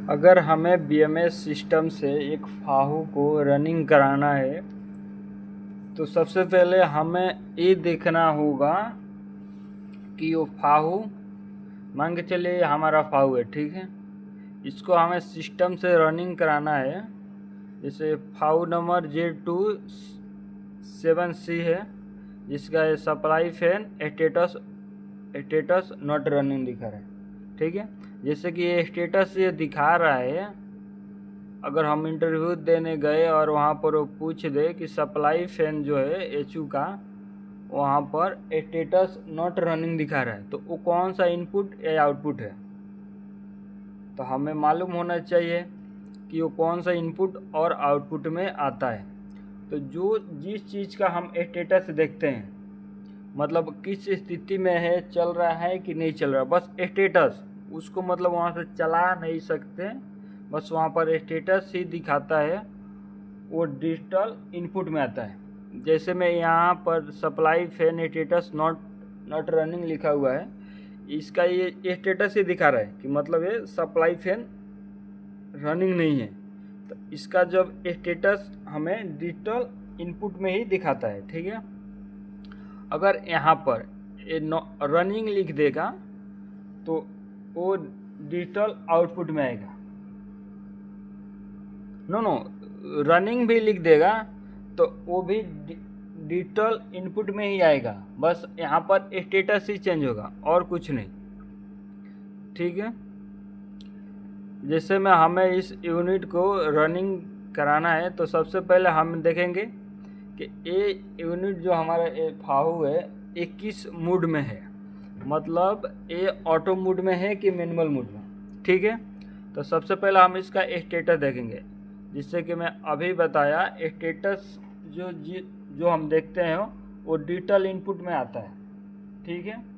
अगर हमें BMS system से एक फाहू को रनिंग कराना है तो सबसे पहले हमें ये देखना होगा कि वो फाहू, मान के चलिए हमारा फाहू है, ठीक है। इसको हमें सिस्टम से रनिंग कराना है। जैसे फाहू नंबर J27C है, जिसका supply fan status not running दिखा रहा है, ठीक है। जैसे कि ये स्टेटस ये दिखा रहा है, अगर हम इंटरव्यू देने गए और वहाँ पर वो पूछ दे कि सप्लाई फैन जो है एचयू का, वहाँ पर स्टेटस नॉट रनिंग दिखा रहा है, तो वो कौन सा इनपुट या आउटपुट है। तो हमें मालूम होना चाहिए कि वो कौन सा इनपुट और आउटपुट में आता है। तो जिस चीज़ का हम स्टेटस देखते हैं, मतलब किस स्थिति में है, चल रहा है कि नहीं चल रहा, बस स्टेटस, उसको मतलब वहाँ से चला नहीं सकते, बस वहाँ पर स्टेटस ही दिखाता है, वो डिजिटल इनपुट में आता है। जैसे मैं यहाँ पर supply fan status not running लिखा हुआ है, इसका ये स्टेटस ही दिखा रहा है कि मतलब ये सप्लाई फैन रनिंग नहीं है। तो इसका जब स्टेटस हमें डिजिटल इनपुट में ही दिखाता है, ठीक है। अगर यहाँ पर ये रनिंग लिख देगा तो वो डिजिटल आउटपुट में आएगा। नो रनिंग भी लिख देगा तो वो भी डिजिटल इनपुट में ही आएगा, बस यहाँ पर स्टेटस ही चेंज होगा और कुछ नहीं, ठीक है। जैसे में हमें इस यूनिट को रनिंग कराना है तो सबसे पहले हम देखेंगे कि ये यूनिट जो हमारा फाहू है ये किस मूड में है, मतलब ये ऑटो मूड में है कि मैनुअल मूड में, ठीक है। तो सबसे पहले हम इसका स्टेटस देखेंगे, जिससे कि मैं अभी बताया स्टेटस जो हम देखते हैं वो डिजिटल इनपुट में आता है, ठीक है।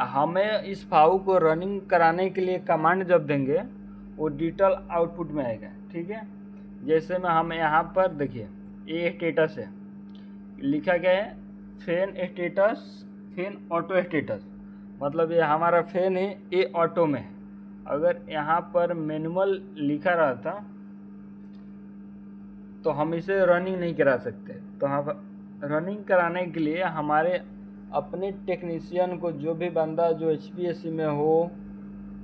हमें इस फाहू को रनिंग कराने के लिए कमांड जब देंगे वो डिजिटल आउटपुट में आएगा, ठीक है। जैसे में हम यहाँ पर देखिए ये स्टेटस है, लिखा गया है फैन ऑटो स्टेटस, मतलब ये हमारा फैन है, ये ऑटो में है। अगर यहाँ पर मैनुअल लिखा रहता तो हम इसे रनिंग नहीं करा सकते। तो हम रनिंग कराने के लिए हमारे अपने टेक्नीशियन को, जो भी बंदा जो HPSC में हो,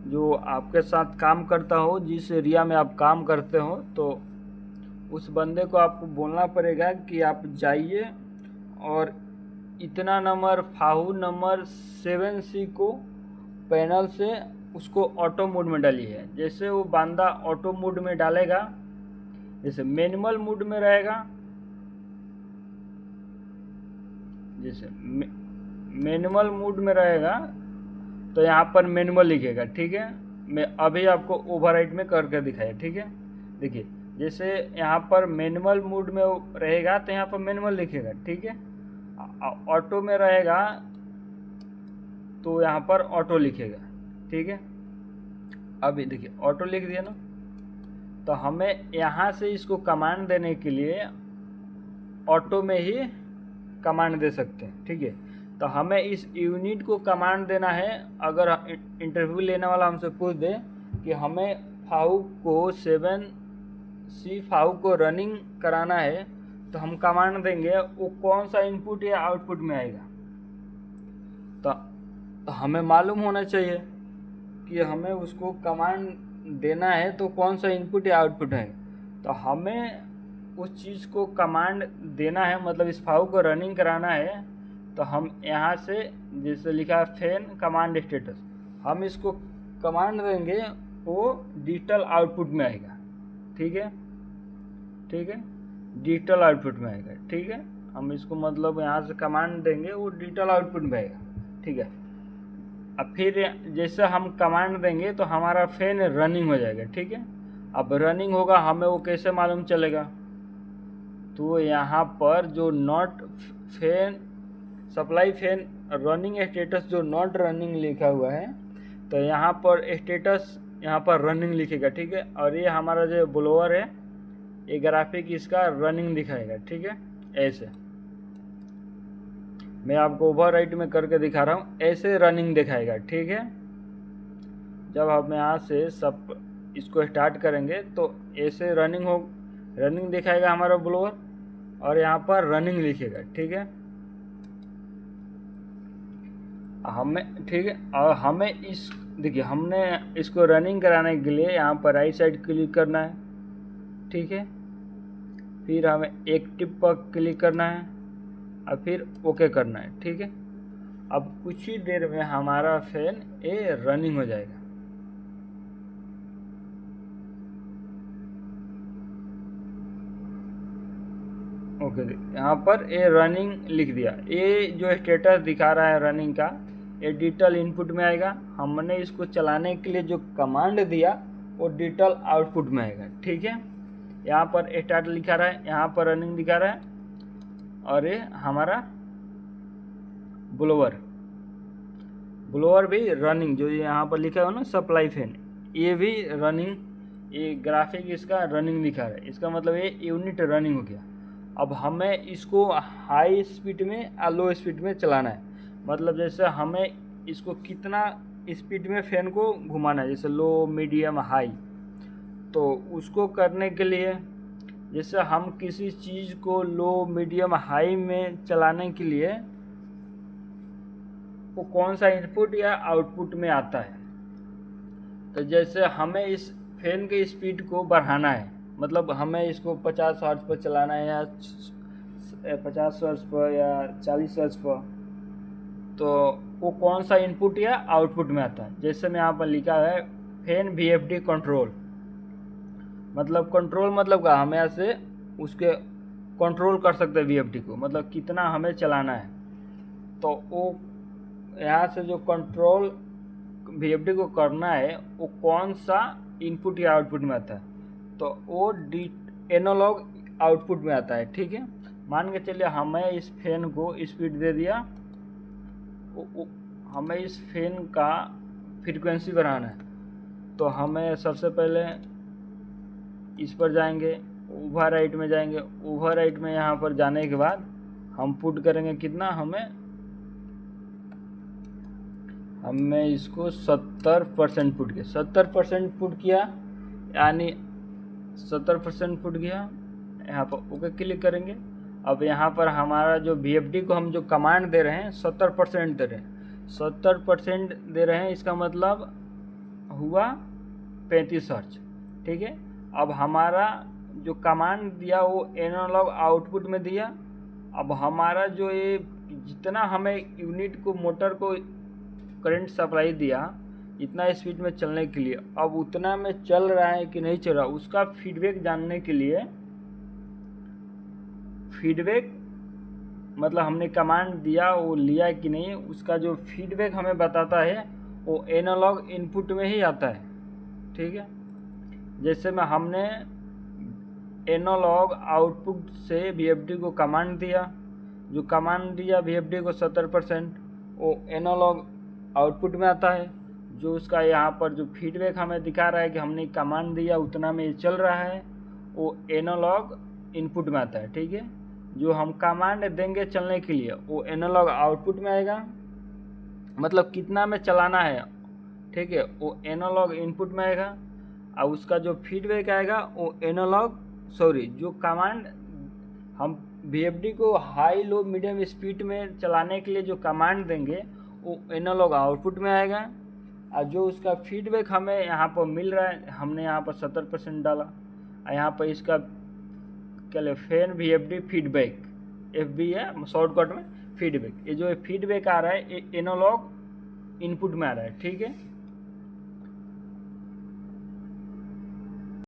जो आपके साथ काम करता हो, जिस एरिया में आप काम करते हो, तो उस बंदे को आपको बोलना पड़ेगा कि आप जाइए और इतना नंबर फाहू नंबर 7C को पैनल से उसको ऑटो मोड में डालिए। जैसे वो बंदा ऑटो मोड में डालेगा, जैसे मैनुअल मोड में रहेगा, जैसे मैनुअल मोड में रहेगा तो यहाँ पर मैनुअल लिखेगा, ठीक है। मैं अभी आपको ओवरराइट में करके दिखाया, ठीक है। देखिए जैसे यहाँ पर मैनुअल मोड में रहेगा तो यहाँ पर मैनुअल लिखेगा, ठीक है। ऑटो में रहेगा तो यहाँ पर ऑटो लिखेगा, ठीक है। अभी देखिए ऑटो लिख दिया ना, तो हमें यहाँ से इसको कमांड देने के लिए ऑटो में ही कमांड दे सकते हैं, ठीक है। तो हमें इस यूनिट को कमांड देना है। अगर इंटरव्यू लेने वाला हमसे पूछ दे कि हमें फाहू को 7C फाहू को रनिंग कराना है, तो हम कमांड देंगे, वो कौन सा इनपुट या आउटपुट में आएगा। तो हमें मालूम होना चाहिए कि हमें उसको कमांड देना है तो कौन सा इनपुट या आउटपुट है। तो हमें उस चीज़ को कमांड देना है, मतलब इस फाहू को रनिंग कराना है। तो हम यहाँ से जैसे लिखा है फैन कमांड स्टेटस, हम इसको कमांड देंगे, वो डिजिटल आउटपुट में आएगा, ठीक है, ठीक है, डिजिटल आउटपुट में आएगा, ठीक है। हम इसको मतलब यहाँ से कमांड देंगे, वो डिजिटल आउटपुट में आएगा, ठीक है। अब फिर जैसे हम कमांड देंगे तो हमारा फैन रनिंग हो जाएगा, ठीक है। अब रनिंग होगा, हमें वो कैसे मालूम चलेगा, तो यहाँ पर जो not fan supply fan running status जो नॉट रनिंग लिखा हुआ है, तो यहाँ पर स्टेटस यहाँ पर रनिंग लिखेगा, ठीक है। और ये हमारा जो ब्लोअर है, ये ग्राफिक इसका रनिंग दिखाएगा, ठीक है। ऐसे मैं आपको ओवरराइट में करके दिखा रहा हूँ, ऐसे रनिंग दिखाएगा, ठीक है। जब हम यहाँ से इसको स्टार्ट करेंगे तो ऐसे रनिंग दिखाएगा हमारा ब्लोअर, और यहाँ पर रनिंग लिखेगा। ठीक है, हमें ठीक है, और हमें इस देखिए हमने इसको रनिंग कराने के लिए यहाँ पर राइट साइड क्लिक करना है। ठीक है, फिर हमें एक्टिव पर क्लिक करना है और फिर ओके करना है। ठीक है, अब कुछ ही देर में हमारा फैन ये रनिंग हो जाएगा। ओके, यहाँ पर ये रनिंग लिख दिया। ये जो स्टेटस दिखा रहा है रनिंग का, ये डिजिटल इनपुट में आएगा। हमने इसको चलाने के लिए जो कमांड दिया वो डिजिटल आउटपुट में आएगा। ठीक है, यहाँ पर स्टार्ट लिखा रहा है, यहाँ पर रनिंग दिखा रहा है, और ये हमारा ब्लोअर भी रनिंग, जो यहाँ पर लिखा है ना सप्लाई फैन, ये भी रनिंग, ये ग्राफिक इसका रनिंग दिखा रहा है। इसका मतलब ये यूनिट रनिंग हो गया। अब हमें इसको हाई स्पीड में या लो स्पीड में चलाना है। मतलब जैसे हमें इसको कितना स्पीड में फैन को घुमाना है, जैसे लो, मीडियम, हाई। तो उसको करने के लिए जैसे हम किसी चीज़ को लो, मीडियम, हाई में चलाने के लिए वो कौन सा इनपुट या आउटपुट में आता है। तो जैसे हमें इस फैन की स्पीड को बढ़ाना है, मतलब हमें इसको 50 हर्ट्ज पर चलाना है या 50 हर्ट्ज पर या 40 हर्ट्ज पर, तो वो कौन सा इनपुट या आउटपुट में आता है। जैसे मैं यहाँ पर लिखा है फैन VFD कंट्रोल, मतलब कंट्रोल मतलब क्या, हम यहाँ से उसके कंट्रोल कर सकते हैं VFD को, मतलब कितना हमें चलाना है। तो वो यहाँ से जो कंट्रोल VFD को करना है वो कौन सा इनपुट या आउटपुट में आता है, तो वो एनालॉग आउटपुट में आता है। ठीक है, मान के चलिए हमें इस फैन को स्पीड दे दिया, हमें इस फैन का फ्रीक्वेंसी बढ़ाना है। तो हमें सबसे पहले इस पर जाएंगे, ओवर राइट में जाएंगे। ओवर राइट में यहाँ पर जाने के बाद हम पुट करेंगे कितना, हमें इसको 70% पुट किया, 70% पुट किया, यानी 70% पुट गया। यहाँ पर ओके क्लिक करेंगे। अब यहाँ पर हमारा जो VFD को हम जो कमांड दे रहे हैं 70% दे रहे हैं, 70% दे रहे हैं, इसका मतलब हुआ 35 हर्ट्ज। ठीक है, अब हमारा जो कमांड दिया वो एनालॉग आउटपुट में दिया। अब हमारा जो ये जितना हमें यूनिट को, मोटर को करंट सप्लाई दिया इतना स्पीड में चलने के लिए, अब उतना में चल रहा है कि नहीं चल रहा, उसका फीडबैक जानने के लिए, फीडबैक मतलब हमने कमांड दिया वो लिया कि नहीं, उसका जो फीडबैक हमें बताता है वो एनालॉग इनपुट में ही आता है। ठीक है, जैसे में हमने एनालॉग आउटपुट से VFD को कमांड दिया, जो कमांड दिया VFD को 70%, वो एनालॉग आउटपुट में आता है। जो उसका यहाँ पर जो फीडबैक हमें दिखा रहा है कि हमने कमांड दिया उतना में चल रहा है, वो एनालॉग इनपुट में आता है। ठीक है, जो हम कमांड देंगे चलने के लिए वो एनालॉग आउटपुट में आएगा, मतलब कितना में चलाना है। ठीक है, वो एनालॉग इनपुट में आएगा, और उसका जो फीडबैक आएगा वो जो कमांड हम VFD को हाई, लो, मीडियम स्पीड में चलाने के लिए जो कमांड देंगे वो एनालॉग आउटपुट में आएगा। और जो उसका फीडबैक हमें यहाँ पर मिल रहा है, हमने यहाँ पर 70% डाला, और यहाँ पर इसका क्या ले फैन VFD फीडबैक, FB है शॉर्टकट में फीडबैक। ये जो फीडबैक आ रहा है ये एनालॉग इनपुट में आ रहा है। ठीक है,